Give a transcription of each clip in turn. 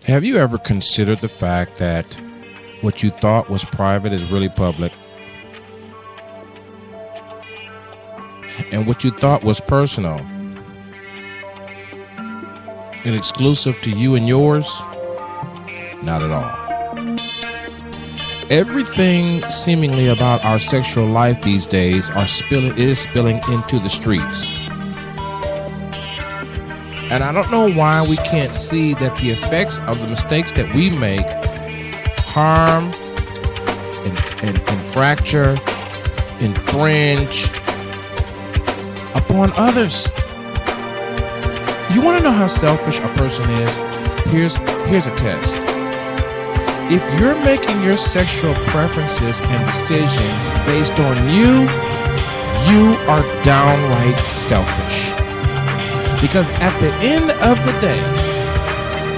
Have you ever considered the fact that what you thought was private is really public? And what you thought was personal and exclusive to you and yours? Not at all. Everything seemingly about our sexual life these days is spilling into the streets. And I don't know why we can't see that the effects of the mistakes that we make harm and fracture, infringe upon others. You want to know how selfish a person is? Here's a test. If you're making your sexual preferences and decisions based on you are downright selfish. Because at the end of the day,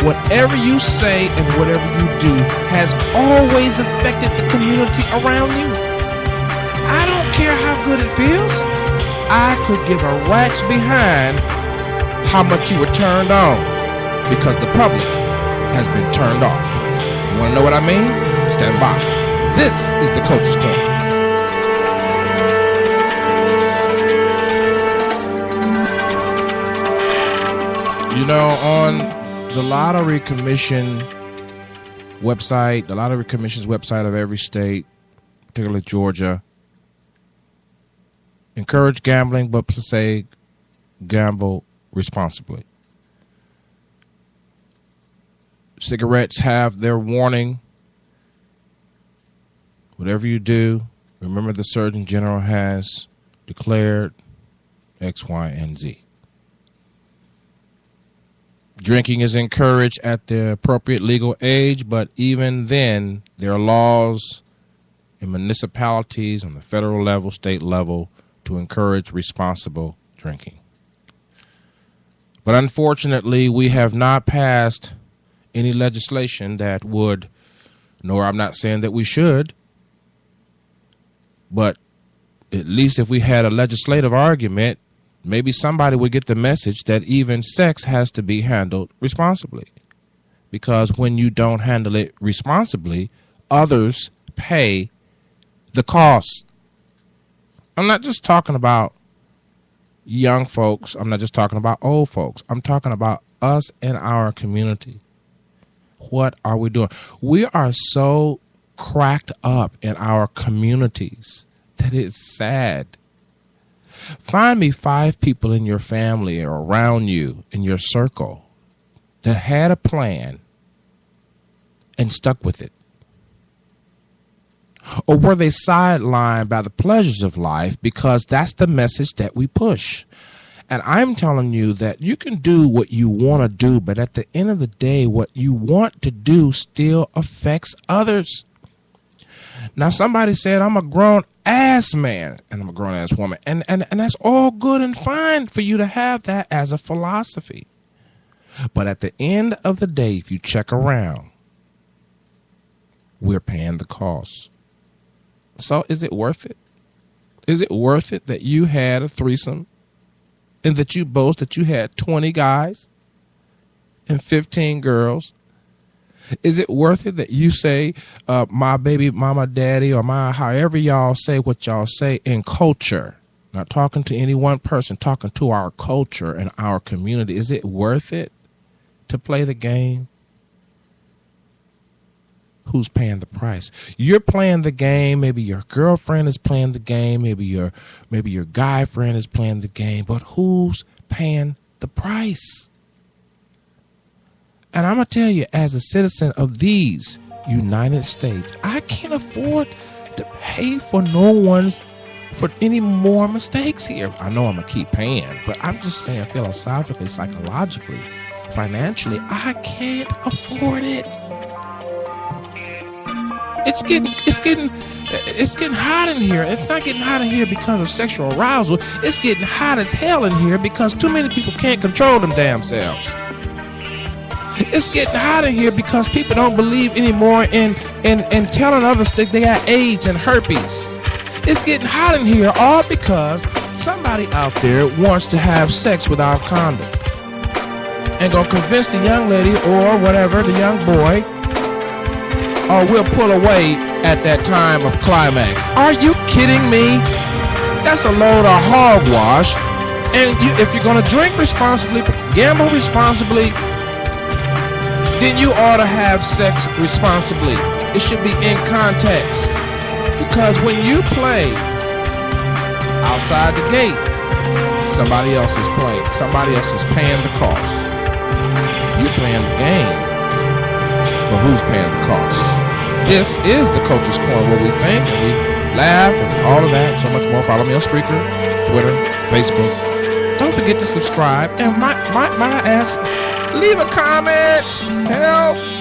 whatever you say and whatever you do has always affected the community around you. I don't care how good it feels. I could give a rat's behind how much you were turned on because the public has been turned off. You want to know what I mean? Stand by. This is the Coach's Corner. You know, on the Lottery Commission website, the Lottery Commission's website of every state, particularly Georgia, encourage gambling, but say gamble responsibly. Cigarettes have their warning. Whatever you do, remember the Surgeon General has declared X, Y, and Z. Drinking is encouraged at the appropriate legal age, but even then, there are laws in municipalities on the federal level, state level, to encourage responsible drinking. But unfortunately, we have not passed any legislation that would, nor I'm not saying that we should, but at least if we had a legislative argument, maybe somebody would get the message that even sex has to be handled responsibly. Because when you don't handle it responsibly, others pay the cost. I'm not just talking about young folks. I'm not just talking about old folks. I'm talking about us and our community. What are we doing? We are so cracked up in our communities that it's sad. Find me 5 people in your family or around you in your circle that had a plan and stuck with it. Or were they sidelined by the pleasures of life because that's the message that we push. And I'm telling you that you can do what you want to do, but at the end of the day, what you want to do still affects others. Now, somebody said, I'm a grown-ass man and I'm a grown-ass woman. And that's all good and fine for you to have that as a philosophy. But at the end of the day, if you check around, we're paying the cost. So is it worth it? Is it worth it that you had a threesome and that you boast that you had 20 guys and 15 girls? Is it worth it that you say, my baby mama, daddy, or my, however y'all say what y'all say in culture? Not talking to any one person, talking to our culture and our community. Is it worth it to play the game? Who's paying the price? You're playing the game. Maybe your girlfriend is playing the game. Maybe your guy friend is playing the game. But who's paying the price? And I'm going to tell you, as a citizen of these United States, I can't afford to pay for any more mistakes here. I know I'm going to keep paying, but I'm just saying philosophically, psychologically, financially, I can't afford it. It's getting hot in here. It's not getting hot in here because of sexual arousal. It's getting hot as hell in here because too many people can't control them damn selves. It's getting hot in here because people don't believe anymore in telling others that they got AIDS and herpes. It's getting hot in here all because somebody out there wants to have sex without condom. and gonna convince the young lady or whatever, the young boy, or we'll pull away at that time of climax. Are you kidding me? That's a load of hogwash. And if you're gonna drink responsibly, gamble responsibly, then you ought to have sex responsibly. It should be in context. Because when you play outside the gate, somebody else is playing. Somebody else is paying the cost. You're playing the game, but who's paying the cost? This is the Coach's Corner, where we think and we laugh and all of that, so much more. Follow me on Spreaker, Twitter, Facebook. Don't forget to subscribe. And my ass, leave a comment. Help.